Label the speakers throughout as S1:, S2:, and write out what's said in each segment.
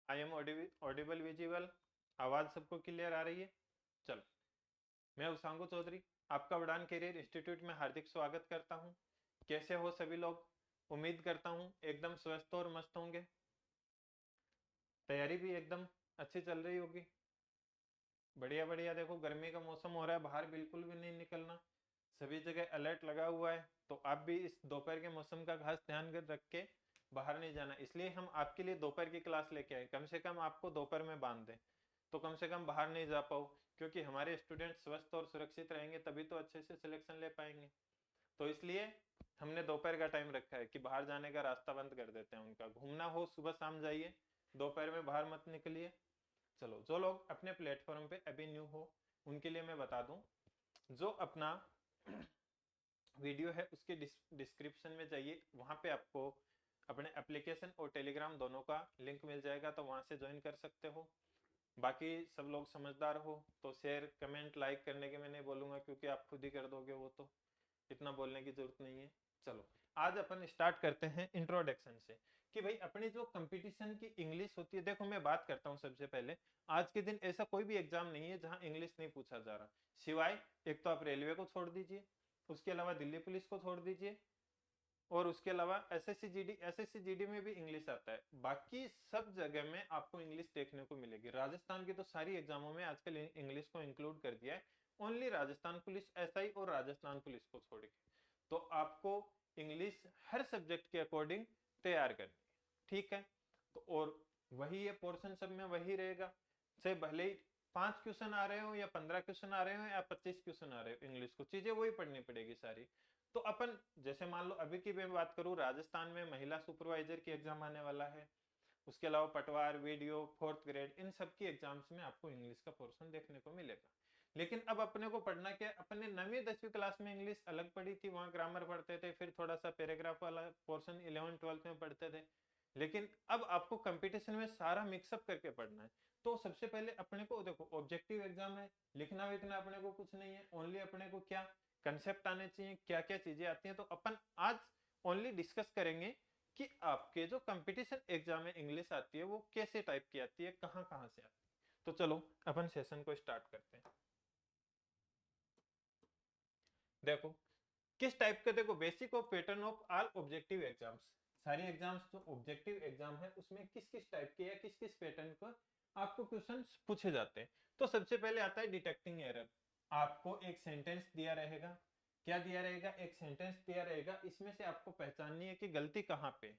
S1: I am audible visible, आवाज सबको clear आ रही है? चलो, मैं उसांगू चौधरी आपका उड़ान कैरियर इंस्टीट्यूट में हार्दिक स्वागत करता हूँ। कैसे हो सभी लोग? उम्मीद करता हूँ एकदम स्वस्थ और मस्त होंगे। तैयारी भी एकदम अच्छी चल रही होगी। बढ़िया बढ़िया। देखो, गर्मी का मौसम हो रहा है, बाहर बिल्कुल भी नहीं निकलना, सभी जगह अलर्ट लगा हुआ है। तो आप भी इस दोपहर के मौसम का खास ध्यान रख के बाहर नहीं जाना, इसलिए हम आपके लिए दोपहर की क्लास लेके आए। कम से कम आपको दोपहर में बांध दें तो कम से कम बाहर नहीं जा पाओ, क्योंकि हमारे स्टूडेंट स्वस्थ और सुरक्षित रहेंगे तभी तो अच्छे से सिलेक्शन ले पाएंगे। तो इसलिए हमने दोपहर का टाइम रखा है कि बाहर जाने का रास्ता बंद कर देते हैं। उनका घूमना हो सुबह शाम जाइए, दोपहर में बाहर मत निकलिए। चलो, जो लोग अपने प्लेटफॉर्म पे अभी न्यू हो उनके लिए मैं बता दूं, जो अपना वीडियो है उसके डिस्क्रिप्शन में जाइए, वहां पे आपको अपने एप्लीकेशन और टेलीग्राम दोनों का लिंक मिल जाएगा, तो वहां से ज्वाइन कर सकते हो। बाकी सब लोग समझदार हो तो शेयर कमेंट लाइक करने के मैं नहीं बोलूंगा, क्योंकि आप खुद ही कर दोगे, वो तो इतना बोलने की जरूरत नहीं है। चलो, आज अपन स्टार्ट करते हैं इंट्रोडक्शन से कि भाई अपनी जो कंपटीशन की इंग्लिश होती है। देखो, मैं बात करता हूँ सबसे पहले, आज के दिन ऐसा कोई भी एग्जाम नहीं है जहां इंग्लिश नहीं पूछा जा रहा, सिवाय एक तो आप रेलवे को छोड़ दीजिए, उसके अलावा दिल्ली पुलिस को छोड़ दीजिए, और उसके अलावा एसएससी जीडी में भी इंग्लिश आता है। बाकी सब जगह में आपको इंग्लिश देखने को मिलेगी। राजस्थान की तो सारी एग्जामों में आजकल इंग्लिश को इंक्लूड कर दिया है, ओनली राजस्थान पुलिस एसआई और राजस्थान पुलिस को छोड़ के। तो आपको इंग्लिश हर सब्जेक्ट के अकॉर्डिंग तैयार करनी है, ठीक है? तो और वही ये पोर्शन सब में वही रहेगा, चाहे भले ही 5 क्वेश्चन आ रहे हो या 15 क्वेश्चन आ रहे हो या 25 क्वेश्चन आ रहे हो, इंग्लिश को चीजें वही पढ़नी पड़ेगी सारी। तो अपन जैसे मान लो अभी की मैं बात करूं, राजस्थान में महिला सुपरवाइजर की एग्जाम आने वाला है, उसके अलावा पटवार, वीडियो, 4th ग्रेड, इन सब की एग्जाम्स में आपको इंग्लिश का पोर्शन देखने को मिलेगा। लेकिन अब अपने को पढ़ना क्या, अपने 9वीं 10वीं क्लास में इंग्लिश अलग पढ़ी थी, वहां ग्रामर पढ़ते थे, फिर थोड़ा सा पैराग्राफ वाला पोर्शन 11th 12th में पढ़ते थे। लेकिन अब आपको कंपटीशन में सारा मिक्सअप करके पढ़ना है। तो सबसे पहले अपने को देखो, ऑब्जेक्टिव एग्जाम है, लिखना विखना अपने को कुछ नहीं है, ओनली अपने को क्या कंसेप्ट आने चाहिए, क्या क्या चीजें आती हैं। तो अपन आज ओनली डिस्कस करेंगे कि आपके जो कंपटीशन एग्जाम में इंग्लिश आती है वो कैसे टाइप की आती है, कहाँ कहाँ से आती है। तो चलो अपन सेशन को स्टार्ट करते हैं। देखो, किस टाइप के, देखो basic of pattern of all objective exams, सारी एग्जाम्स जो ऑब्जेक्टिव एग्जाम है उसमें किस किस टाइप के या किस किस पैटर्न पर आपको क्वेश्चंस पूछे जाते हैं। तो सबसे पहले आता है डिटेक्टिंग एरर। आपको एक सेंटेंस दिया रहेगा, क्या दिया रहेगा, एक सेंटेंस दिया रहेगा, इसमें से आपको पहचाननी है कि गलती कहाँ पे,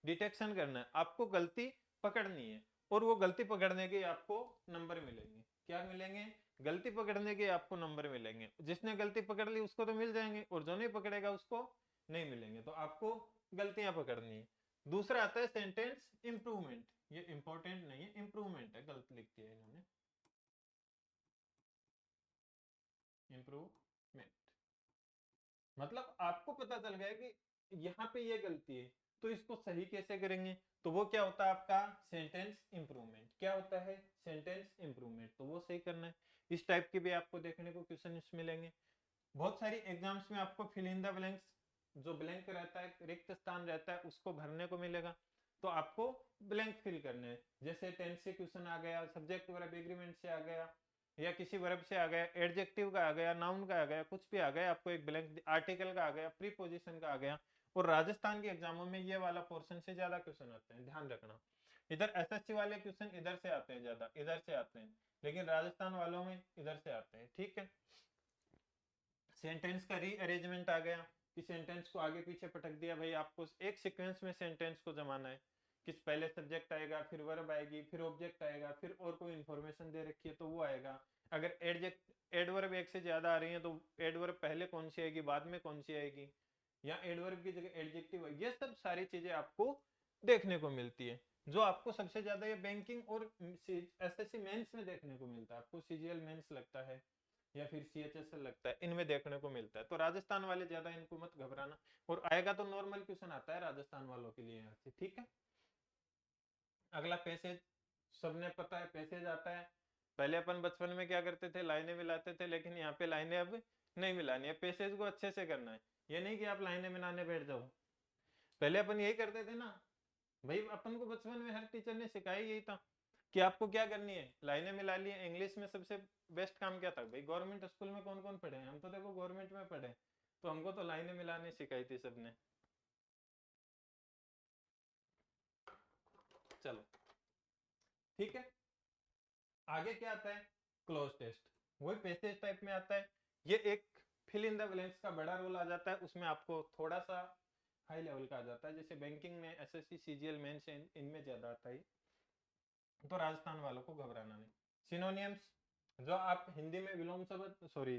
S1: डिटेक्शन करना है, आपको गलती पकड़नी है, और वो गलती पकड़ने के आपको नंबर मिलेंगे। क्या मिलेंगे? गलती पकड़ने के आपको नंबर मिलेंगे। जिसने गलती पकड़ ली उसको तो मिल जाएंगे, और जो नहीं पकड़ेगा उसको नहीं मिलेंगे। तो आपको गलतियां पकड़नी है। दूसरा आता है सेंटेंस इंप्रूवमेंट, ये इंपॉर्टेंट नहीं है, इंप्रूवमेंट है, गलत लिख दिया इन्होंने, इंप्रूवमेंट। मतलब आपको पता चल गया कि यहाँ पे ये गलती है, तो इसको सही कैसे करेंगे। तो वो क्या होता है आपका सेंटेंस इंप्रूवमेंट। क्या होता है? Sentence improvement. तो वो सही करना है। इस टाइप के भी आपको देखने को क्वेश्चन मिलेंगे। बहुत सारी एग्जाम्स में आपको फिल इन द ब्लैंक्स, जो ब्लैंक रहता है, रिक्त स्थान रहता है, उसको भरने को मिलेगा। तो आपको ब्लैंक फिल करने हैं। जैसे टेंस से क्वेश्चन आ गया, सब्जेक्ट वर्ब एग्रीमेंट से आ गया, या किसी वर्ब से आ गया, एडजेक्टिव का आ गया, नाउन का आ गया, कुछ भी आ गया, आपको एक ब्लैंक, आर्टिकल का आ गया, प्रीपोजिशन का आ गया। और राजस्थान के एग्जामों में ये वाला पोर्शन से ज्यादा क्वेश्चन आते हैं, ध्यान रखना। इधर एसएससी वाले क्वेश्चन इधर से आते हैं, ज्यादा इधर से आते हैं, लेकिन राजस्थान वालों में इधर से आते हैं, ठीक है? सेंटेंस का रीअरेंजमेंट आ गया कि सेंटेंस को आगे पीछे पटक दिया, भाई आपको एक सीक्वेंस में सेंटेंस को जमाना है। किस पहले सब्जेक्ट आएगा, फिर वर्ब आएगी, फिर ऑब्जेक्ट आएगा, फिर और कोई इंफॉर्मेशन दे रखी है तो वो आएगा। अगर एडवर्ब एक से ज्यादा आ रही है तो एडवर्ब पहले कौन सी आएगी, बाद में कौन सी आएगी, या एडवर्ब की जगह एडजेक्टिव, ये सब सारी चीजें आपको देखने को मिलती है। जो आपको सबसे ज्यादा ये बैंकिंग और एसएससी मेंस में देखने को मिलता है, आपको सीजीएल मेंस लगता है या फिर सीएचएसएल लगता है, इनमें देखने को मिलता है। तो राजस्थान वाले ज्यादा इनको मत घबराना, और आएगा तो नॉर्मल क्वेश्चन आता है राजस्थान वालों के लिए यहाँ से, ठीक है? अगला पैसेज, सबने पता है पैसेज आता है। पहले अपन बचपन में क्या करते थे, लाइनें मिलाते थे, लेकिन यहाँ पे लाइनें अब नहीं मिलानी है, पैसेज को अच्छे से करना है। ये नहीं कि आप लाइनें मिलाने बैठ जाओ। पहले अपन यही करते थे ना भाई, अपन को बचपन में हर टीचर ने सिखाया यही था, कि आपको क्या करनी है, लाइनें मिला ली। इंग्लिश में सबसे बेस्ट काम क्या था भाई, गवर्नमेंट स्कूल में कौन कौन पढ़े हैं, हम तो देखो गवर्नमेंट में पढ़े, तो हमको तो लाइनें मिलाने सिखाई थी सबने। चलो ठीक है, आगे क्या आता है, क्लोज टेस्ट, वही पैसेज टाइप में आता है। ये एक फिल इन द ब्लैंक्स का बड़ा रोल आ जाता है, उसमें आपको थोड़ा सा हाई लेवल का आ जाता है, जैसे बैंकिंग में एसएससी सीजीएल मेंस इनमें ज्यादा आता है, तो राजस्थान वालों को घबराना नहीं। सिनोनियम्स, जो आप हिंदी में विलोम शब्द, सॉरी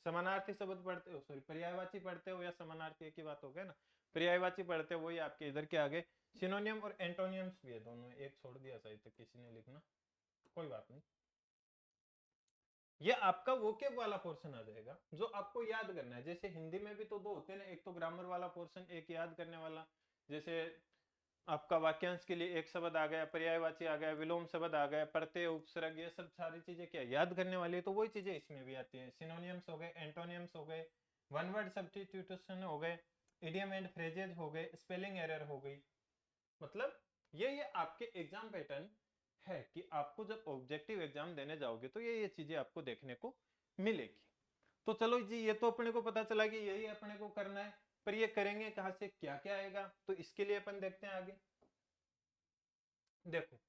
S1: समानार्थी शब्द पढ़ते हो, सॉरी पर्यायवाची पढ़ते हो, या समानार्थी की बात हो गया ना, पर्यायवाची पढ़ते हो, वही आपके इधर के आगे सिनोनियम और एंटोनियम्स भी है, दोनों एक छोड़ दिया शायद तक किसी ने लिखना, कोई बात नहीं। ये आपका वोकेब वाला पोर्शन आ जाएगा जो आपको याद करना है। जैसे हिंदी में भी तो दो होते हैं ना, एक तो ग्रामर वाला पोर्शन, एक याद करने वाला। जैसे आपका वाक्यांश के लिए एक शब्द आ गया, पर्यायवाची आ गया, विलोम शब्द आ गया, प्रत्यय उपसर्ग, ये सब सारी चीजें क्या याद करने वाली है, तो वही चीजें इसमें भी आती है। सिनोनियम्स हो गए, एंटोनियम्स हो गए, वन वर्ड सब्स्टिट्यूशन हो गए, इडियम एंड फ्रेजेज हो गए, स्पेलिंग एरर हो गई। मतलब ये आपके एग्जाम पैटर्न है कि आपको जब ऑब्जेक्टिव एग्जाम देने जाओगे तो ये चीजें आपको देखने को मिलेगी। तो चलो जी, ये तो अपने को पता चला कि यही अपने को करना है, पर ये करेंगे कहां से, क्या क्या आएगा, तो इसके लिए अपन देखते हैं आगे। देखो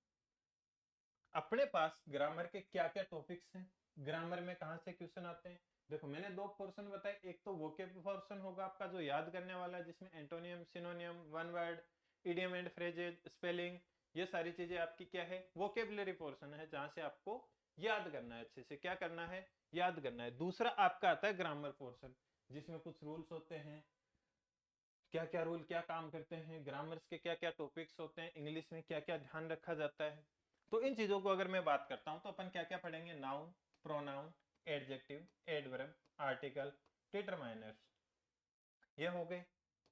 S1: अपने पास ग्रामर के क्या क्या टॉपिक्स हैं, ग्रामर में कहां से क्वेश्चन आते हैं। देखो मैंने दो पोर्शन बताए, एक तो वोकेब पोर्शन होगा आपका जो याद करने वाला है, जिसमें antonym, सिनोनियम, one word, idiom and phrases, spelling, ये सारी चीजें आपकी क्या है, वोकेबलरी पोर्शन है, जहां से आपको याद करना है, अच्छे से क्या करना है, याद करना है। दूसरा आपका आता है ग्रामर पोर्शन, जिसमें कुछ रूल्स होते हैं, क्या क्या रूल क्या काम करते हैं, ग्रामर्स के क्या क्या टॉपिक्स होते हैं, इंग्लिश में क्या क्या ध्यान रखा जाता है। तो इन चीजों को अगर मैं बात करता हूं तो अपन क्या क्या पढ़ेंगे, noun, pronoun, adjective, adverb, article, determiners, ये हो गए।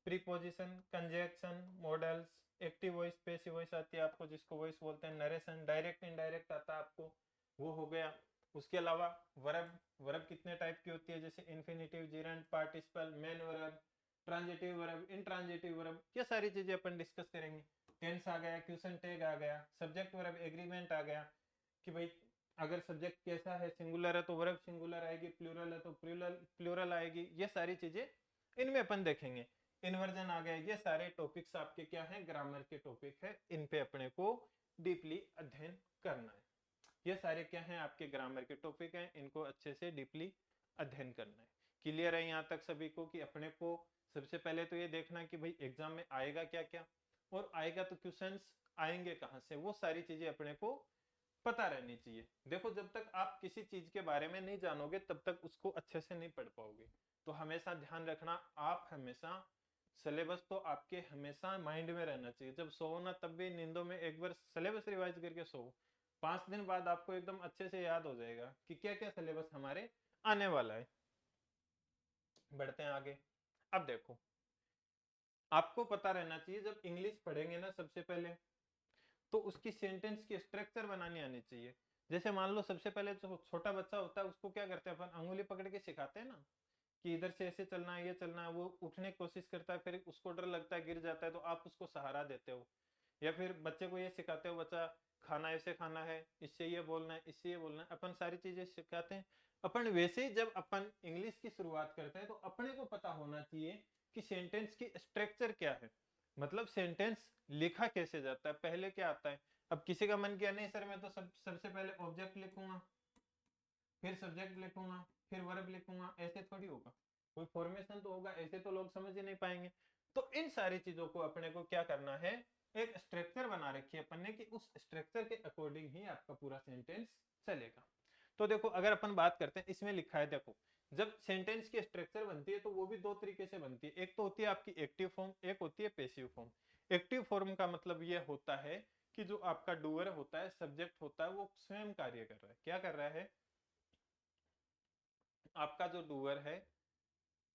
S1: Preposition, conjunction, models, active voice, passive voice आती है आपको, जिसको वॉइस बोलते हैं, नरेशन, डायरेक्ट इनडायरेक्ट आता है आपको, वो हो गया। उसके अलावा वर्ब, वर्ब कितने टाइप की होती है, जैसे infinitive, gerund, participle, main verb, transitive verb, intransitive verb, ये सारी चीजें अपन डिस्कस करेंगे। टेंस आ गया, क्वेश्चन टैग आ गया, सब्जेक्ट वर्ब एग्रीमेंट आ गया, कि भाई अगर सब्जेक्ट कैसा है, सिंगुलर है तो वर्ब सिंगुलर आएगी, प्लूरल है तो प्लूरल प्लूरल आएगी, ये सारी चीजें इनमें अपन देखेंगे। इन्वर्जन आ गया, ये सारे टॉपिक्स आपके क्या हैं, ग्रामर के टॉपिक है, इन पे अपने को डीपली अध्ययन करना है। ये सारे क्या हैं, आपके ग्रामर के टॉपिक हैं, इनको अच्छे से डीपली अध्ययन करना है। क्लियर है यहाँ तक सभी को, कि अपने को सबसे पहले तो ये देखना कि भाई एग्जाम में आएगा क्या क्या, और आएगा तो क्वेश्चंस आएंगे कहाँ से, वो सारी चीजें अपने को पता रहनी चाहिए। देखो जब तक आप किसी चीज के बारे में नहीं जानोगे तब तक उसको अच्छे से नहीं पढ़ पाओगे। तो हमेशा ध्यान रखना, आप हमेशा सिलेबस तो आपके हमेशा माइंड में रहना चाहिए। जब सो ना तब भी नींदों में एक बार सिलेबस रिवाइज करके सो, 5 दिन बाद आपको एकदम अच्छे से याद हो जाएगा कि क्या क्या सिलेबस हमारे आने वाला है। बढ़ते हैं आगे। अब देखो आपको पता रहना चाहिए, जब इंग्लिश पढ़ेंगे ना सबसे पहले, तो उसकी सेंटेंस की स्ट्रक्चर बनानी आनी चाहिए। जैसे मान लो सबसे पहले जो छोटा बच्चा होता है उसको क्या करते हैं अपन, अंगुली पकड़ के सिखाते हैं ना, कि इधर से ऐसे चलना है, ये चलना है, वो उठने की कोशिश करता है, फिर उसको डर लगता है, गिर जाता है, तो आप उसको सहारा देते हो। या फिर बच्चे को ये सिखाते हो, बच्चा खाना ऐसे खाना है, इससे ये बोलना है, इससे ये बोलना है, अपन सारी चीजें सिखाते हैं। अपन वैसे ही जब अपन इंग्लिश की शुरुआत करते हैं तो अपने को पता होना चाहिए कि सेंटेंस की स्ट्रक्चर क्या है, मतलब सेंटेंस लिखा कैसे जाता है, पहले क्या आता है। अब किसी का मन किया नहीं सर मैं तो सबसे पहले ऑब्जेक्ट लिखूंगा, फिर सब्जेक्ट लिखूंगा, फिर वर्ब लिखूंगा, ऐसे थोड़ी होगा, कोई फॉर्मेशन तो होगा, ऐसे तो लोग समझ ही नहीं पाएंगे। तो इन सारी चीजों को अपने को क्या करना है, एक स्ट्रक्चर बना रखी है अपन ने, कि उस स्ट्रक्चर के अकॉर्डिंग ही आपका पूरा सेंटेंस चलेगा। तो देखो अगर अपन बात करते हैं, इसमें लिखा है, देखो जब सेंटेंस की स्ट्रक्चर बनती है तो वो भी दो तरीके से बनती है, एक तो होती है आपकी एक्टिव फॉर्म, एक होती है पैसिव फॉर्म। एक्टिव फॉर्म का मतलब ये होता है कि जो आपका डूअर होता है, सब्जेक्ट होता है, वो स्वयं कार्य कर रहा है, क्या कर रहा है, आपका जो डूअर है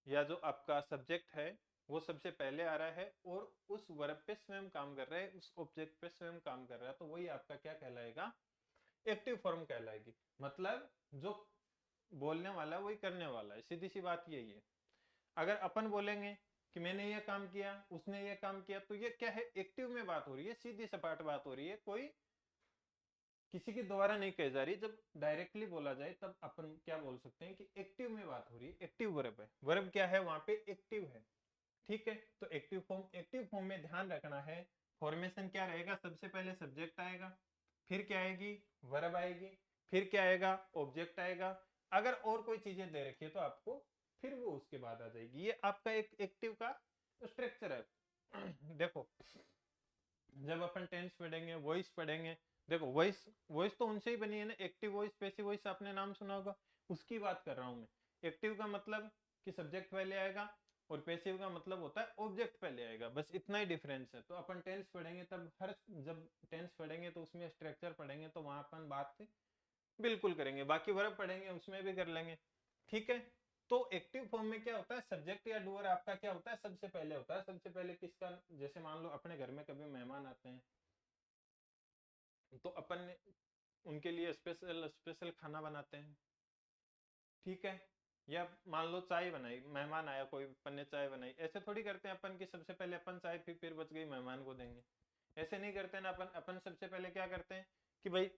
S1: या जो आपका सब्जेक्ट है वो सबसे पहले आ रहा है और उस वर्ब पे स्वयं काम कर रहा है, उस ऑब्जेक्ट पे स्वयं काम कर रहा है, तो वही आपका क्या कहलाएगा, एक्टिव फॉर्म कहलाएगी। मतलब जो बोलने वाला है वही करने वाला है, सीधी सी बात यही है। अगर अपन बोलेंगे कि मैंने ये काम किया, उसने ये काम किया, तो ये क्या है, एक्टिव में बात हो रही है, सीधी सपाट बात हो रही है, कोई किसी के द्वारा नहीं कही जा रही, जब डायरेक्टली बोला जाए तब अपन क्या बोल सकते हैं कि एक्टिव में बात हो रही है, एक्टिव वर्ब है। वर्ब क्या है वहां पे? एक्टिव है। ठीक है, तो एक्टिव फॉर्म में ध्यान रखना है फॉर्मेशन क्या रहेगा, सबसे पहले सब्जेक्ट आएगा, फिर क्या आएगी? वर्ब आएगी, फिर क्या आएगा? ऑब्जेक्ट आएगा। अगर और कोई चीजें दे रखी है तो आपको फिर वो उसके बाद आ जाएगी। ये आपका एक एक्टिव का स्ट्रक्चर है। देखो, जब अपन टेंस पढ़ेंगे, वॉइस पढ़ेंगे, देखो वॉइस वॉइस तो उनसे ही बनी है ना, एक्टिव वॉइस, पैसिव वॉइस, आपने नाम सुना होगा, उसकी बात कर रहा हूं मैं। एक्टिव का मतलब कि सब्जेक्ट पहले आएगा, और पैसिव का मतलब होता है ऑब्जेक्ट पहले आएगा, बस इतना ही डिफरेंस है। तो अपन टेंस पढ़ेंगे तब जब टेंस पढ़ेंगे तो उसमें स्ट्रक्चर पढ़ेंगे, तो वहां अपन बात बिल्कुल करेंगे, बाकी वर्ब पढ़ेंगे उसमें भी कर लेंगे। ठीक है, तो एक्टिव फॉर्म में क्या होता है? सब्जेक्ट या डूअर आपका क्या होता है? सबसे पहले होता है। सबसे पहले किसका? जैसे मान लो अपने घर में कभी मेहमान आते हैं, तो अपन ने उनके लिए स्पेशल स्पेशल खाना बनाते हैं। ठीक है, या मान लो चाय बनाई, मेहमान आया कोई, अपन ने चाय बनाई, ऐसे थोड़ी करते हैं अपन कि सबसे पहले अपन चाय पी, फिर बच गई मेहमान को देंगे। ऐसे नहीं करते ना अपन। अपन सबसे पहले क्या करते हैं कि भाई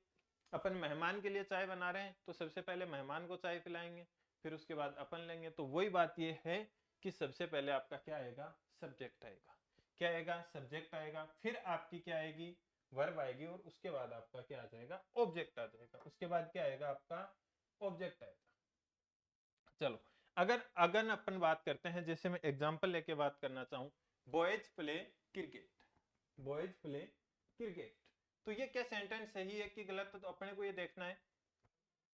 S1: अपन मेहमान के लिए चाय बना रहे हैं, तो सबसे पहले मेहमान को चाय पिलाएंगे, फिर उसके बाद अपन लेंगे। तो वही बात ये है कि सबसे पहले आपका क्या आएगा? सब्जेक्ट आएगा। क्या आएगा? सब्जेक्ट आएगा, फिर आपकी क्या आएगी? वर्ब आएगी, और उसके बाद आपका क्या आ जाएगा? ऑब्जेक्ट आ जाएगा। उसके बाद क्या आएगा? आपका ऑब्जेक्ट आएगा। चलो, अगर अगर अपन बात करते हैं, जैसे मैं एग्जांपल लेके बात करना चाहूं, boys play cricket, boys play cricket, तो ये क्या सेंटेंस सही है कि गलत है? तो अपने को ये देखना है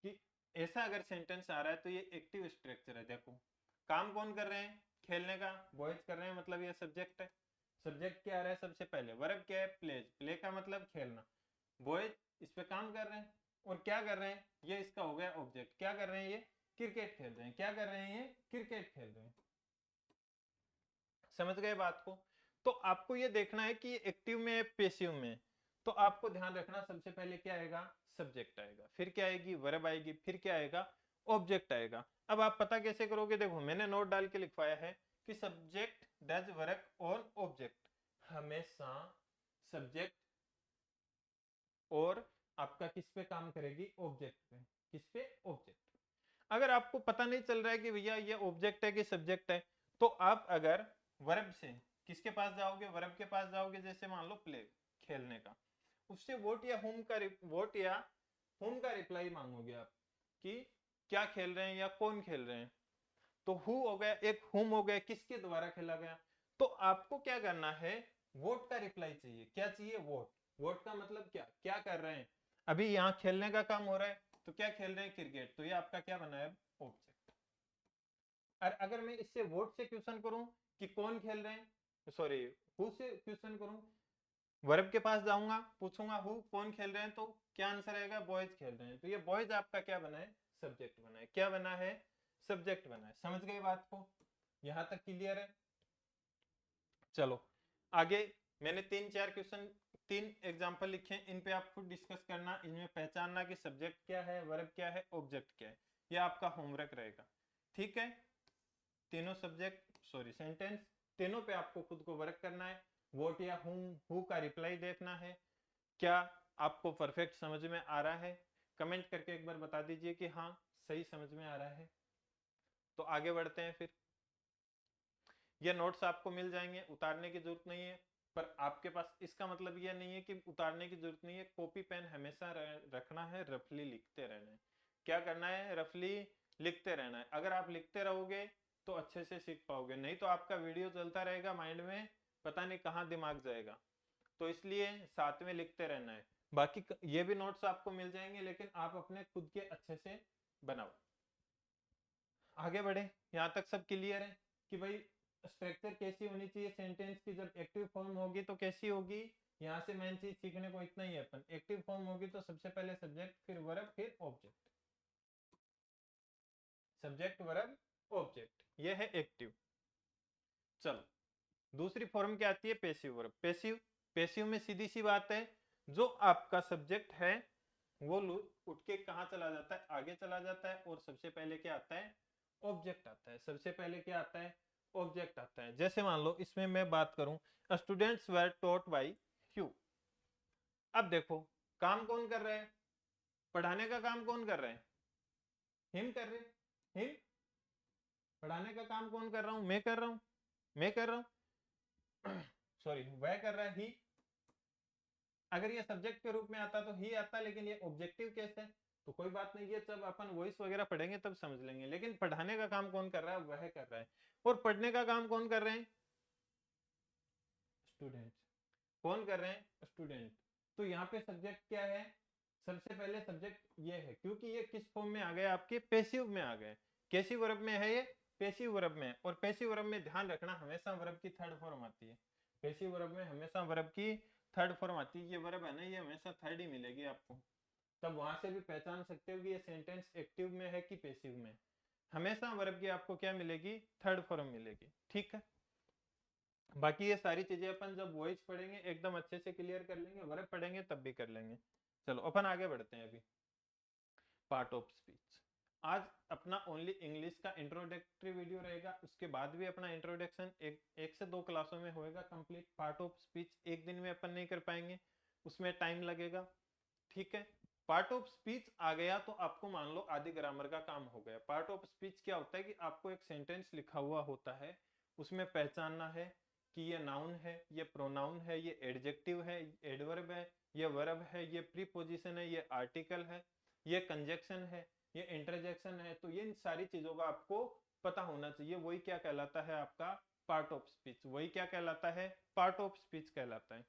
S1: कि ऐसा अगर सेंटेंस आ रहा है तो ये एक्टिव स्ट्रक्चर है। देखो, काम कौन कर रहे हैं? खेलने का बॉयज कर रहे हैं, मतलब ये सब्जेक्ट है। सब्जेक्ट क्या आ रहा है सबसे पहले? वर्ब क्या है? प्लेज, प्ले का मतलब खेलना। बॉयज इस पे काम कर रहे हैं, और क्या कर रहे हैं? ये इसका हो गया ऑब्जेक्ट। क्या कर रहे हैं? ये क्रिकेट खेल रहे हैं। क्या कर रहे हैं? ये क्रिकेट खेल रहे हैं। समझ गए बात को? तो आपको ये देखना है कि एक्टिव में पैसिव में, तो आपको ध्यान रखना सबसे पहले क्या आएगा? सब्जेक्ट आएगा, फिर क्या आएगी? वर्ब आएगी, फिर क्या आएगा? ऑब्जेक्ट आएगा। अब आप पता कैसे करोगे? देखो, मैंने नोट डाल के लिखवाया है कि subject does work on object, हमेशा सब्जेक्ट और आपका किस पे काम करेगी? ऑब्जेक्ट पे। किस पे? ऑब्जेक्ट। अगर आपको पता नहीं चल रहा है कि भैया ये ऑब्जेक्ट है कि सब्जेक्ट है, तो आप अगर वर्ब से किसके पास जाओगे? वर्ब के पास जाओगे। जैसे मान लो प्ले, खेलने का, उससे वोट या होम का रिप्लाई मांगोगे आप कि क्या खेल रहे हैं या कौन खेल रहे हैं। तो हु हो गया, एक हुम हो गया, किसके द्वारा खेला गया। तो आपको क्या करना है? वोट का रिप्लाई चाहिए। क्या चाहिए? वोट। वोट का मतलब क्या? क्या कर रहे हैं? अभी यहाँ खेलने का काम हो रहा है, तो क्या खेल रहे हैं? क्रिकेट। तो ये आपका क्या बना है? ऑब्जेक्ट। और अगर मैं इससे वोट से क्वेश्चन करूं कि कौन खेल रहे हैं, सॉरी, हु से क्वेश्चन करूं, वर्ब के पास जाऊंगा, पूछूंगा हु, कौन खेल रहे हैं, तो क्या आंसर आएगा? बॉयज खेल रहे हैं। तो ये बॉयज आपका क्या बना है? सब्जेक्ट बना है। क्या बना है? सब्जेक्ट बना है। समझ गए बात को? यहां तक क्लियर है? चलो आगे, मैंने 3-4 क्वेश्चन, 3 एग्जांपल लिखे हैं, इन पे आप खुद डिस्कस करना, इनमें पहचानना कि सब्जेक्ट क्या है, वर्ब क्या है, ऑब्जेक्ट क्या है। ये आपका होमवर्क रहेगा। ठीक है, तीनों सब्जेक्ट, सॉरी सेंटेंस, तीनों पे आपको खुद को वर्क करना है। वोट या हु का रिप्लाई देखना है। क्या आपको परफेक्ट समझ में आ रहा है? कमेंट करके एक बार बता दीजिए कि हाँ सही समझ में आ रहा है। तो आगे बढ़ते हैं फिर। ये नोट्स आपको मिल जाएंगे, उतारने की जरूरत नहीं है। पर आपके पास इसका मतलब यह नहीं है कि उतारने की जरूरत नहीं है। कॉपी पेन हमेशा रखना है, रफली लिखते रहना है। क्या करना है? रफली लिखते रहना है। अगर आप लिखते रहोगे तो अच्छे से सीख पाओगे, नहीं तो आपका वीडियो चलता रहेगा माइंड में, पता नहीं कहाँ दिमाग जाएगा। तो इसलिए साथ में लिखते रहना है। बाकी ये भी नोट्स आपको मिल जाएंगे, लेकिन आप अपने खुद के अच्छे से बनाओ। आगे बढ़े, यहाँ तक सब क्लियर है कि भाई स्ट्रक्चर कैसी होनी चाहिए सेंटेंस की? जब एक्टिव फॉर्म होगी तो कैसी होगी? यहाँ से मेन चीज सीखने को इतना ही है अपन। एक्टिव फॉर्म होगी तो सबसे पहले सब्जेक्ट, फिर वर्ब, फिर ऑब्जेक्ट। सब्जेक्ट, वर्ब, ऑब्जेक्ट, ये है एक्टिव। चलो, दूसरी फॉर्म क्या आती है? Passive verb. पैसिव, पैसिव में सीधी सी बात है, जो आपका सब्जेक्ट है वो उठ के कहाँ चला जाता है? आगे चला जाता है, और सबसे पहले क्या आता है? ऑब्जेक्ट आता है। सबसे पहले क्या आता है? ऑब्जेक्ट आता है। जैसे मान लो इसमें मैं बात करूं, students were taught by you. अब देखो, काम कौन कर रहा है? पढ़ाने का काम कौन कर रहे हैं? हिम कर रहे हैं, हिम। पढ़ाने का काम कौन कर रहा हूं? मैं कर रहा हूं, मैं कर रहा हूं सॉरी, वह कर रहा है, ही। अगर ये सब्जेक्ट के रूप में आता तो ही आता, लेकिन ये ऑब्जेक्टिव केस है तो कोई बात नहीं, ये जब अपन वॉइस वगैरह पढ़ेंगे तब समझ लेंगे। लेकिन पढ़ाने का काम कौन कर रहा है? वह कर रहा है। और पढ़ने का काम कौन कर रहे हैं? स्टूडेंट। कौन कर रहे हैं? स्टूडेंट। तो यहाँ पे सब्जेक्ट क्या है? सबसे पहले सब्जेक्ट ये है, क्योंकि ये किस फॉर्म में आ गए? आपके पेसिव में आ गए। कैसी वर्ब में है ये? पेसिव वर्ब में। और पेसिव वर्ब में ध्यान रखना, हमेशा वर्ब की थर्ड फॉर्म आती है। पेसिव वर्ब में हमेशा वर्ब की थर्ड फॉर्म आती है। ये वर्ब है ना, ये हमेशा थर्ड ही मिलेगी आपको। तब वहां से भी पहचान सकते हो कि ये सेंटेंस एक्टिव में है कि पेसिव में। हमेशा वर्ब की आपको क्या मिलेगी? थर्ड फॉर्म मिलेगी। ठीक है, बाकी ये सारी चीजें अपन जब वॉइस पढ़ेंगे एकदम अच्छे से क्लियर कर लेंगे, वर्ब पढ़ेंगे तब भी कर लेंगे। चलो अपन आगे बढ़ते हैं। अभी पार्ट ऑफ स्पीच, आज अपना ओनली इंग्लिश का इंट्रोडक्टरी वीडियो रहेगा। उसके बाद भी अपना इंट्रोडक्शन एक से दो क्लासों में होएगा कंप्लीट। पार्ट ऑफ स्पीच एक दिन में अपन नहीं कर पाएंगे, उसमें टाइम लगेगा। ठीक है, पार्ट ऑफ स्पीच आ गया तो आपको मान लो आदि ग्रामर का काम हो गया। पार्ट ऑफ स्पीच क्या होता है कि आपको एक सेंटेंस लिखा हुआ होता है, उसमें पहचानना है कि ये नाउन है, ये प्रोनाउन है, ये एडजेक्टिव है, एडवर्ब है, ये वर्ब है, ये प्रीपोजिशन है, ये आर्टिकल है, ये कंजक्शन है, ये इंटरजेक्शन है। तो ये इन सारी चीजों का आपको पता होना चाहिए। वही क्या कहलाता है? आपका पार्ट ऑफ स्पीच। वही क्या कहलाता है? पार्ट ऑफ स्पीच कहलाता है।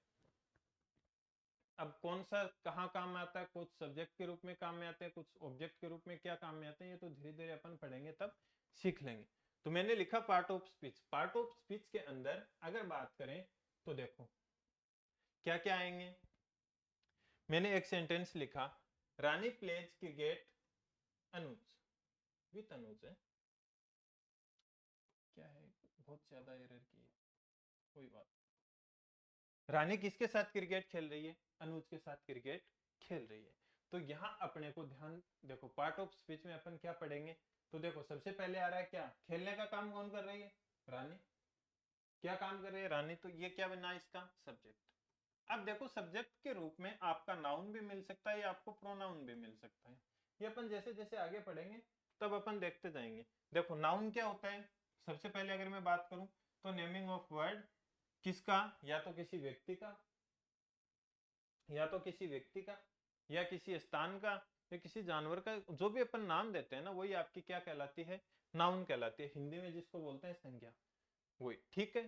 S1: अब कौन सा कहाँ काम में आता है? कुछ सब्जेक्ट के रूप में काम में आते हैं, कुछ ऑब्जेक्ट के रूप में क्या काम में आते हैं, ये तो धीरे धीरे अपन पढ़ेंगे तब सीख लेंगे। तो मैंने लिखा part of speech. Part of speech के अंदर अगर बात करें तो देखो क्या क्या आएंगे। मैंने एक सेंटेंस लिखा, रानी प्लेज क्रिकेट अनुज, विथ अनुज है, क्या है, बहुत ज्यादा एरर की है, कोई बात। रानी किसके साथ क्रिकेट खेल रही है? अनुज के साथ क्रिकेट खेल रही है। तो यहाँ अपने को ध्यान देखो, पार्ट ऑफ स्पीच में अपन क्या पढ़ेंगे। तो देखो सबसे पहले आ रहा है क्या? खेलने का काम कौन कर रही है? रानी। क्या काम कर रही है? रानी। तो ये क्या बना इसका? सब्जेक्ट। अब देखो सब्जेक्ट के रूप में आपका नाउन भी मिल सकता है या आपको प्रोनाउन भी मिल सकता है। ये अपन जैसे जैसे आगे पढ़ेंगे तब अपन देखते जाएंगे। देखो नाउन क्या होता है? सबसे पहले अगर मैं बात करूं तो नेमिंग ऑफ वर्ड, किसका? या तो किसी व्यक्ति का, या तो किसी व्यक्ति का, या किसी स्थान का, या किसी जानवर का। जो भी अपन नाम देते हैं ना, वही आपकी क्या कहलाती है? नाउन कहलाती है। हिंदी में जिसको बोलते हैं संज्ञा, वही। ठीक है,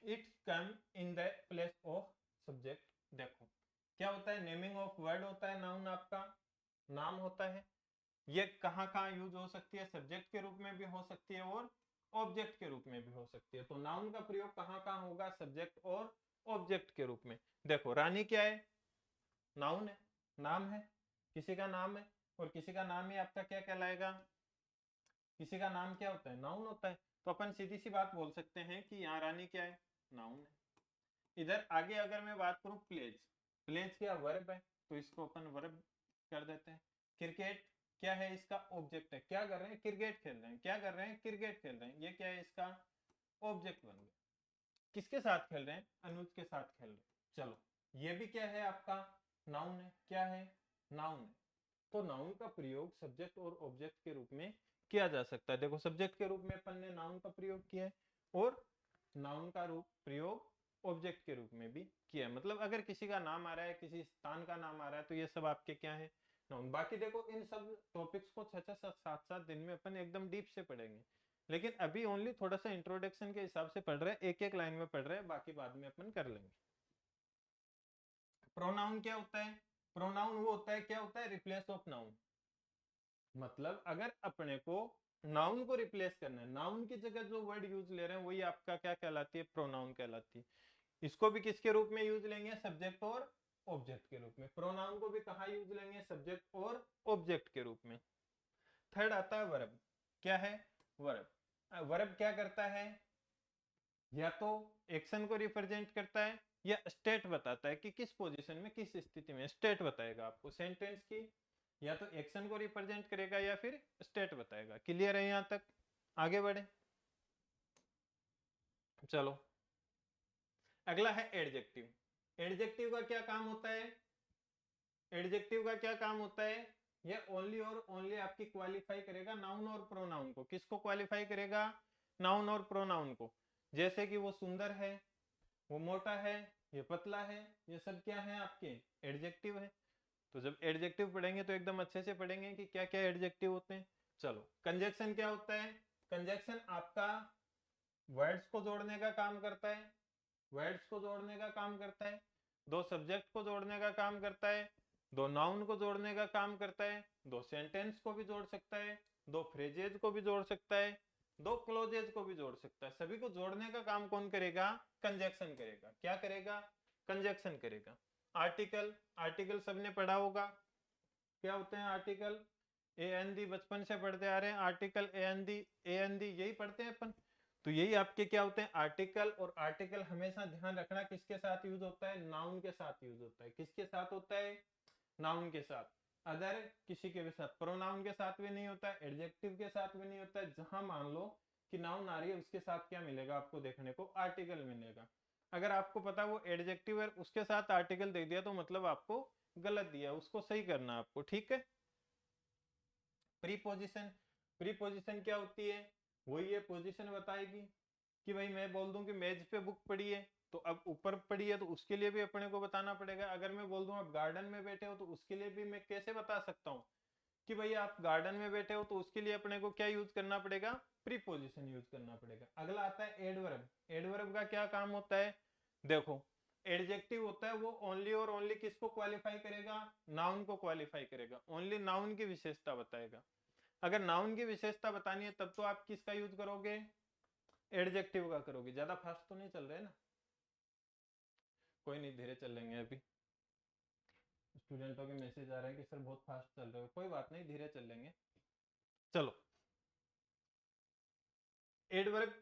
S1: it come in the place of subject. देखो क्या होता है? नेमिंग ऑफ वर्ड होता है नाउन, आपका नाम होता है। ये कहाँ कहाँ यूज हो सकती है? सब्जेक्ट के रूप में भी हो सकती है और ऑब्जेक्ट के रूप में भी हो सकती है। तो नाउन का प्रयोग कहाँ कहाँ होगा? सब्जेक्ट और ऑब्जेक्ट के रूप में। देखो रानी क्या है? नाउन है, नाम है, किसी का नाम है। और किसी का नाम ही आपका क्या कहलाएगा? किसी का नाम क्या होता है? नाउन होता है। तो अपन सीधी सी बात बोल सकते हैं कि यहाँ रानी क्या है? नाउन है। इधर आगे अगर मैं बात करूं प्लेज, प्लेज क्या वर्ब है, तो इसको अपन वर्ब कर देते हैं। क्रिकेट क्या है? इसका ऑब्जेक्ट है। क्या कर रहे हैं? क्रिकेट खेल रहे हैं। क्या कर रहे हैं? क्रिकेट खेल रहे हैं। ये क्या है? इसका ऑब्जेक्ट बन गया। किसके साथ खेल रहे हैं? अनुज के साथ खेल रहे हैं। चलो ये भी क्या है? आपका नाउन है। क्या है? नाउन है। तो नाउन का प्रयोग सब्जेक्ट और ऑब्जेक्ट के रूप में किया जा सकता है। देखो सब्जेक्ट के रूप में अपन ने नाउन का प्रयोग किया है और नाउन का रूप प्रयोग ऑब्जेक्ट के रूप में भी किया है। मतलब अगर किसी का नाम आ रहा है, किसी स्थान का नाम आ रहा है, तो ये सब आपके क्या है? नाउन। बाकी देखो इन सब टॉपिक्स को 6-7 दिन में अपन एकदम डीप से पढ़ेंगे। लेकिन अभी ओनली थोड़ा सा इंट्रोडक्शन के हिसाब से पढ़ रहे हैं, एक एक लाइन में पढ़ रहे हैं, बाकी बाद में अपन कर लेंगे। प्रोनाउन क्या होता है? प्रोनाउन वो होता है, क्या होता है? Replace of noun. मतलब अगर अपने को नाउन को रिप्लेस करना है, नाउन की जगह जो वर्ड यूज ले रहे हैं वही आपका क्या कहलाती है? प्रोनाउन कहलाती है। इसको भी किसके रूप में यूज लेंगे? सब्जेक्ट और ऑब्जेक्ट के रूप में। प्रोनाउन को भी कहाँ यूज लेंगे? सब्जेक्ट और ऑब्जेक्ट के रूप में। थर्ड आता है वर्ब। क्या है? वर्ब। वर्ब क्या करता है? या तो एक्शन को रिप्रेजेंट करता है या स्टेट बताता है कि किस पोजीशन में, किस स्थिति में। स्टेट बताएगा आपको सेंटेंस की, या तो एक्शन को रिप्रेजेंट करेगा या फिर स्टेट बताएगा। क्लियर है यहां तक? आगे बढ़े। चलो अगला है एडजेक्टिव। एडजेक्टिव का क्या काम होता है? एडजेक्टिव का क्या काम होता है, ये ओनली और ओनली आपकी क्वालिफाई करेगा नाउन और प्रोनाउन को। किसको क्वालिफाई करेगा, नाउन और प्रोनाउन को। जैसे कि वो सुंदर है, वो मोटा है, ये पतला है, ये सब क्या है आपके एडजेक्टिव है। तो जब एडजेक्टिव पढ़ेंगे तो एकदम अच्छे से पढ़ेंगे कि क्या क्या एडजेक्टिव होते हैं। चलो कंजक्शन क्या होता है, कंजक्शन आपका वर्ड्स को जोड़ने का काम करता है, वर्ड्स को जोड़ने का काम करता है, दो सब्जेक्ट को जोड़ने का काम करता है, दो नाउन को जोड़ने का काम करता है, दो सेंटेंस को भी जोड़ सकता है, दो फ्रेजेज को भी जोड़ सकता है, दो क्लोजेज को भी जोड़ सकता है। सभी को जोड़ने का काम कौन करेगा, कंजक्शन करेगा। क्या करेगा, कंजक्शन करेगा। आर्टिकल, आर्टिकल सबने पढ़ा होगा, क्या होते हैं आर्टिकल, ए एन दी, बचपन से पढ़ते आ रहे हैं article, A N the, A N दी, यही पढ़ते हैं अपन। तो यही आपके क्या होते हैं आर्टिकल। और आर्टिकल हमेशा ध्यान रखना किसके साथ यूज होता है, नाउन के साथ यूज होता है। किसके साथ होता है, नाउन के साथ। अदर किसी के भी साथ, प्रोनाउन के साथ भी नहीं होता है, एडजेक्टिव के साथ भी नहीं होता है। जहां मान लो कि नाउन आ रही है उसके साथ क्या मिलेगा आपको देखने को, आर्टिकल मिलेगा। अगर आपको पता वो एडजेक्टिव है उसके साथ आर्टिकल दे दिया तो मतलब आपको गलत दिया, उसको सही करना आपको, ठीक है। प्रीपोजिशन, प्रीपोजिशन क्या होती है, वही ये पोजीशन बताएगी कि भाई मैं बोल दूं कि मेज पे बुक पड़ी है तो अब ऊपर पड़ी है तो उसके लिए भी अपने को बताना पड़ेगा। अगर मैं बोल दूं आप गार्डन में बैठे हो तो उसके लिए भी मैं कैसे बता सकता हूँ कि भाई आप गार्डन में बैठे हो, तो उसके लिए अपने को क्या यूज करना पड़ेगा, प्रीपोजिशन यूज करना पड़ेगा। अगला आता है एडवर्ब। एडवर्ब का क्या काम होता है, देखो एडजेक्टिव होता है वो ओनली और ओनली किसको क्वालिफाई करेगा, नाउन को क्वालिफाई करेगा, ओनली नाउन की विशेषता बताएगा। अगर नाउन की विशेषता बतानी है तब तो आप किसका यूज करोगे, एडजेक्टिव का करोगे। ज्यादा फास्ट तो नहीं चल रहे ना, कोई नहीं धीरे चल लेंगे। अभी स्टूडेंटों के मैसेज आ रहे हैं कि सर बहुत फास्ट चल रहे हो, कोई बात नहीं धीरे चल लेंगे। चलो एडवर्ब,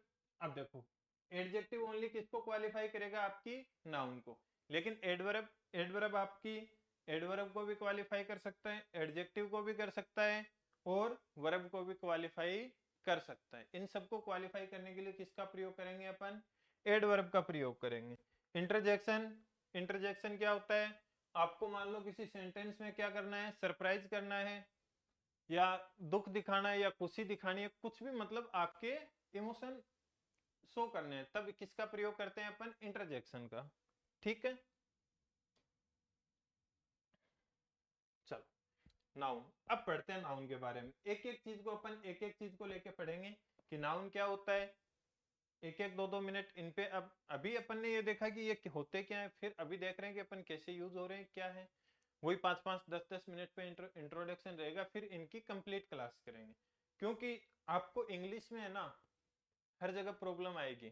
S1: अब देखो एडजेक्टिव ओनली किसको क्वालिफाई करेगा, आपकी नाउन को। लेकिन एडवर्ब, एडवर्ब आपकी एडवर्ब को भी क्वालिफाई कर सकता है, एडजेक्टिव को भी कर सकता है और वर्ब को भी क्वालिफाई कर सकता है। इन सबको क्वालिफाई करने के लिए किसका प्रयोग करेंगे अपन, एडवर्ब का प्रयोग करेंगे। इंटरजेक्शन, इंटरजेक्शन क्या होता है, आपको मान लो किसी सेंटेंस में क्या करना है, सरप्राइज करना है या दुख दिखाना है या खुशी दिखानी है, कुछ भी मतलब आपके इमोशन शो करने हैं, तब किसका प्रयोग करते हैं अपन, इंटरजेक्शन का, ठीक है। चलो नाउन, अब पढ़ते हैं नाउन के बारे में। एक एक चीज को अपन एक एक चीज को लेके पढ़ेंगे कि नाउन क्या होता है, एक एक दो दो मिनट इन पे। अब अभी अपन ने ये देखा कि ये होते क्या है, फिर अभी देख रहे हैं कि अपन कैसे यूज हो रहे हैं, क्या है। वही 5-5 10-10 मिनट पे इंट्रोडक्शन रहेगा, फिर इनकी कंप्लीट क्लास करेंगे। क्योंकि आपको इंग्लिश में है ना हर जगह प्रॉब्लम आएगी।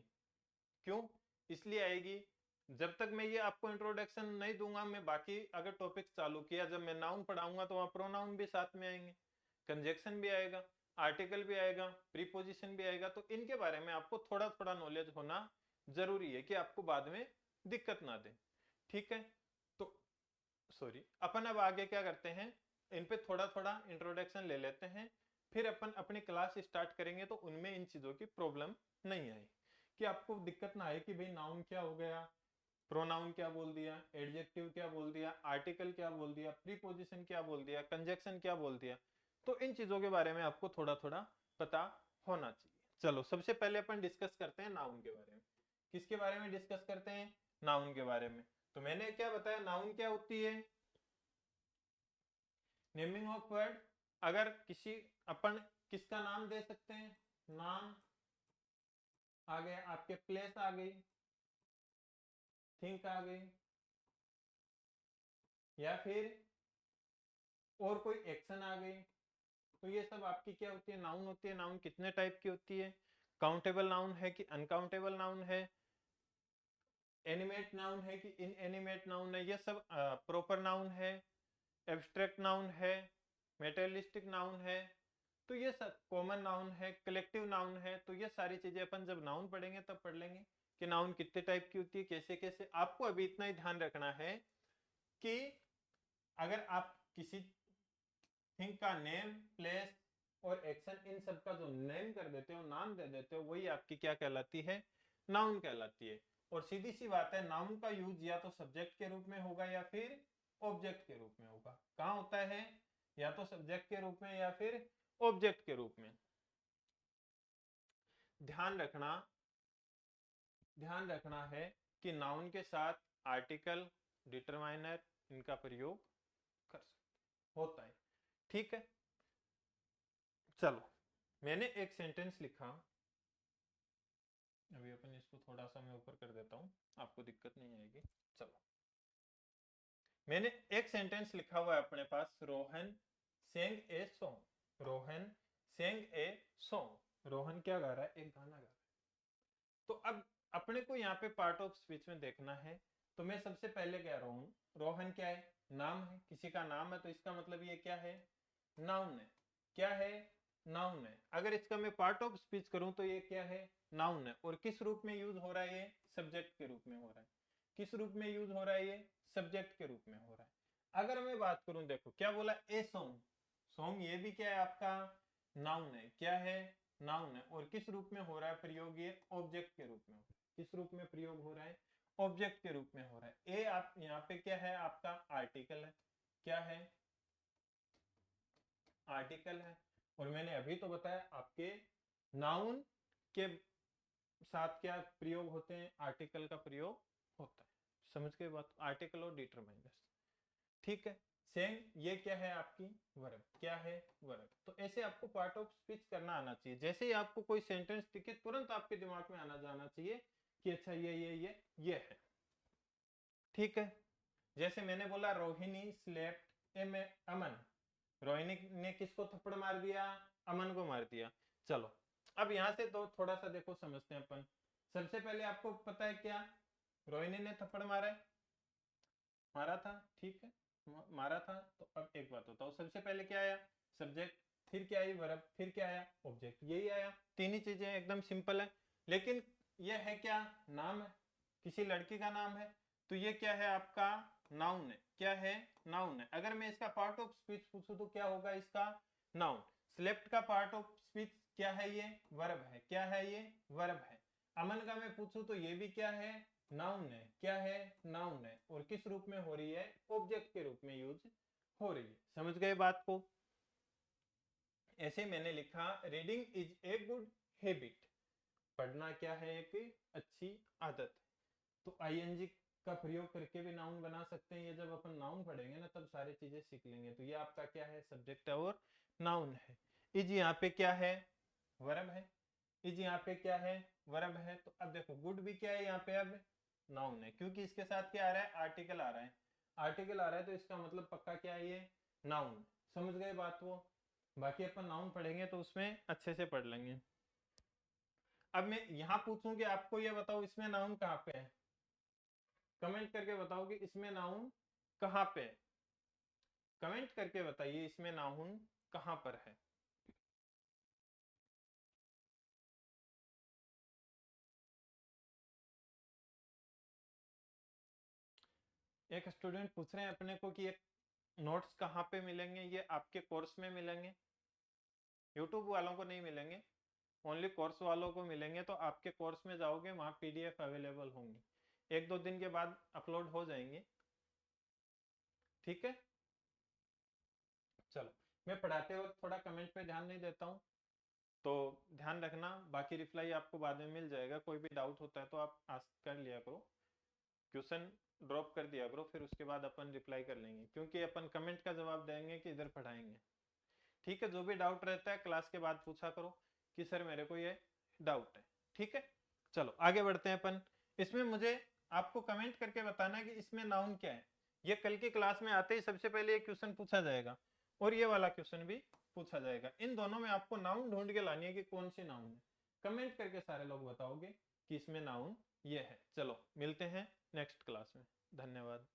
S1: क्यों, इसलिए आएगी जब तक मैं ये आपको इंट्रोडक्शन नहीं दूंगा, मैं बाकी अगर टॉपिक चालू किया, जब मैं नाउन पढ़ाऊंगा तो वहां प्रोनाउन भी साथ में आएंगे, कंजक्शन भी आएगा, आर्टिकल भी आएगा, प्रीपोजिशन भी आएगा। तो इनके बारे में आपको थोड़ा थोड़ा नॉलेज होना जरूरी है कि आपको बाद में दिक्कत ना दे, ठीक है। तो सॉरी, अपन अब आगे क्या करते हैं, इन पे थोड़ा थोड़ा इंट्रोडक्शन ले लेते हैं, फिर अपन अपनी क्लास स्टार्ट करेंगे तो उनमें इन चीजों की प्रॉब्लम नहीं आए, कि आपको दिक्कत ना आए कि भाई नाउन क्या हो गया, प्रोनाउन क्या बोल दिया, एडजेक्टिव क्या बोल दिया, आर्टिकल क्या बोल दिया, प्रीपोजिशन क्या बोल दिया, कंजक्शन क्या बोल दिया। तो इन चीजों के बारे में आपको थोड़ा थोड़ा पता होना चाहिए। चलो सबसे पहले अपन डिस्कस करते हैं नाउन के बारे में। किसके बारे में डिस्कस करते हैं, नाउन के बारे में। तो मैंने क्या बताया, नाउन क्या होती है, नेमिंग ऑफ वर्ड। अगर किसी, अपन किसका नाम दे सकते हैं, नाम आ गया आपके, प्लेस आ गई, थिंक आ गई, या फिर और कोई एक्शन आ गई। तो ये सब आपकी क्या होती है, नाउन होती है। नाउन कितने टाइप की होती है, काउंटेबल नाउन है कि अनकाउंटेबल नाउन है, एनिमेट नाउन है कि इनएनिमेट नाउन है, ये सब प्रॉपर नाउन है, एब्स्ट्रैक्ट नाउन है, मेटेरियलिस्टिक नाउन है। तो ये सब कॉमन नाउन है, कलेक्टिव नाउन है। तो ये सारी चीजें अपन जब नाउन पढ़ेंगे तब पढ़ लेंगे कि नाउन कितने टाइप की होती है, कैसे कैसे। आपको अभी इतना ही ध्यान रखना है कि अगर आप किसी थिंग का नेम, प्लेस और एक्शन, इन सब का जो नेम कर देते हो, नाम दे देते हो, वही आपकी क्या कहलाती है, नाउन कहलाती है। और सीधी सी बात है, नाउन का यूज या तो सब्जेक्ट के रूप में होगा या फिर ऑब्जेक्ट के रूप में होगा। कहाँ होता है? या तो सब्जेक्ट के रूप में या फिर ऑब्जेक्ट के रूप में। ध्यान रखना है कि नाउन के साथ आर्टिकल, डिटरमाइनर, इनका प्रयोग कर सकते होता है। ठीक है, चलो मैंने एक सेंटेंस लिखा, अभी अपन इसको थोड़ा सा मैं ऊपर कर देता हूं, आपको दिक्कत नहीं आएगी। चलो, मैंने एक सेंटेंस लिखा हुआ है अपने पास, Rohan sang a song. Rohan sang a song. Rohan क्या गा रहा है? एक गाना गा रहा है। तो अब अपने को यहाँ पे पार्ट ऑफ स्पीच में देखना है। तो मैं सबसे पहले कह रहा हूँ, रोहन क्या है? नाम है, किसी का नाम है, तो इसका मतलब ये क्या है? नाउन है। क्या है? नाउन है। अगर इसका मैं पार्ट ऑफ स्पीच करूं तो ये क्या है? नाउन है। और किस रूप में यूज हो रहा है? ये सब्जेक्ट के रूप में हो रहा है। किस रूप में यूज हो रहा है? ये सब्जेक्ट के रूप में हो रहा है। अगर मैं बात करूं, देखो क्या बोला? A song. सॉन्ग ये भी क्या है आपका? नाउन है। क्या है? नाउन है। और किस रूप में हो रहा है प्रयोग? ये ऑब्जेक्ट के रूप में। किस रूप में प्रयोग हो रहा है? ऑब्जेक्ट के रूप में हो रहा है। ए आप यहाँ पे क्या है? आपका आर्टिकल है। क्या है? आर्टिकल है। और मैंने अभी तो बताया आपके नाउन के साथ क्या प्रयोग होते हैं? आर्टिकल का प्रयोग होता है। समझ गए बात? आर्टिकल और डिटरमाइनर्स। ठीक है। सेम ये क्या है? आपकी वर्ब। क्या है? वर्ब। तो ऐसे आपको पार्ट ऑफ स्पीच करना आना चाहिए। जैसे ही आपको कोई सेंटेंस दिखे तुरंत आपके दिमाग में आना जाना चाहिए कि अच्छा ये है। ठीक है। जैसे मैंने बोला रोहिणी स्लेप्ट ए अमन। रोहिणी ने किसको थप्पड़ मार दिया? अमन को मार दिया। चलो अब यहां से तो थोड़ा सा देखो समझते हैं अपन। सबसे पहले आपको पता है क्या? रोहिणी ने थप्पड़ मारा है, मारा था। ठीक है, मारा था। तो अब एक बात बताओ, सबसे पहले क्या आया? सब्जेक्ट। फिर क्या आई? वर्ब। फिर क्या आया? ऑब्जेक्ट। यही आया। तीन ही चीजें, एकदम सिंपल है। लेकिन यह है क्या? नाम है, किसी लड़की का नाम है। तो ये क्या है? आपका नाउन है। क्या है? नाउन है। अगर मैं इसका पार्ट ऑफ स्पीच पूछूं तो क्या होगा इसका? नाउन। स्लेप्ट का पार्ट ऑफ स्पीच क्या है? ये वर्ब है। क्या है? ये वर्ब है। अमन का मैं पूछूं तो ये भी क्या है? नाउन है। क्या है? नाउन है। और किस रूप में हो रही है? ऑब्जेक्ट के रूप में यूज हो रही है। समझ गए बात को? ऐसे मैंने लिखा, reading is a good habit. पढ़ना क्या है? एक अच्छी आदत है। तो आईएनजी का प्रयोग करके भी नाउन बना सकते हैं। ये जब अपन नाउन पढ़ेंगे ना तब सारी चीजें सीख लेंगे। तो ये आपका क्या है? सब्जेक्ट और नाउन है। इज यहाँ पे क्या है? वर्ब है। इज यहाँ पे क्या है? वर्ब है। तो अब देखो गुड भी क्या है यहाँ पे? अब नाउन है, क्योंकि इसके साथ क्या आ रहा है? आर्टिकल आ रहा है। आर्टिकल आ रहा है तो इसका मतलब पक्का क्या है? ये नाउन। समझ गए बात वो? बाकी अपन नाउन पढ़ेंगे तो उसमें अच्छे से पढ़ लेंगे। अब मैं यहाँ पूछूं कि आपको ये बताओ इसमें नाउन कहाँ पे है? कमेंट करके बताओ कि इसमें नाउन कहाँ पे है। कमेंट करके बताइए इसमें नाउन कहाँ पर है। एक स्टूडेंट पूछ रहे हैं अपने को कि एक नोट्स कहाँ पे मिलेंगे? ये आपके कोर्स में मिलेंगे, यूट्यूब वालों को नहीं मिलेंगे, ओनली कोर्स वालों को मिलेंगे। तो आपके कोर्स में जाओगे, वहाँ पीडीएफ अवेलेबल होंगी, एक दो दिन के बाद अपलोड हो जाएंगे। ठीक है, चलो मैं पढ़ाते वक्त थोड़ा कमेंट पे ध्यान नहीं देता हूँ, तो ध्यान रखना। बाकी रिप्लाई आपको बाद में मिल जाएगा। कोई भी डाउट होता है तो आप आस्क कर लिया करो, क्वेश्चन ड्रॉप कर दिया करो, फिर उसके बाद अपन रिप्लाई कर लेंगे, क्योंकि अपन कमेंट का जवाब देंगे कि इधर पढ़ाएंगे। ठीक है, जो भी डाउट रहता है क्लास के बाद पूछा करो कि सर मेरे को ये डाउट है। ठीक है, चलो आगे बढ़ते हैं अपन। इसमें मुझे आपको कमेंट करके बताना है कि इसमें नाउन क्या है। ये कल की क्लास में आते ही सबसे पहले ये क्वेश्चन पूछा जाएगा और ये वाला क्वेश्चन भी पूछा जाएगा। इन दोनों में आपको नाउन ढूंढ के लानी है कि कौन सी नाउन है। कमेंट करके सारे लोग बताओगे कि इसमें नाउन ये है। चलो मिलते हैं नेक्स्ट क्लास में। धन्यवाद।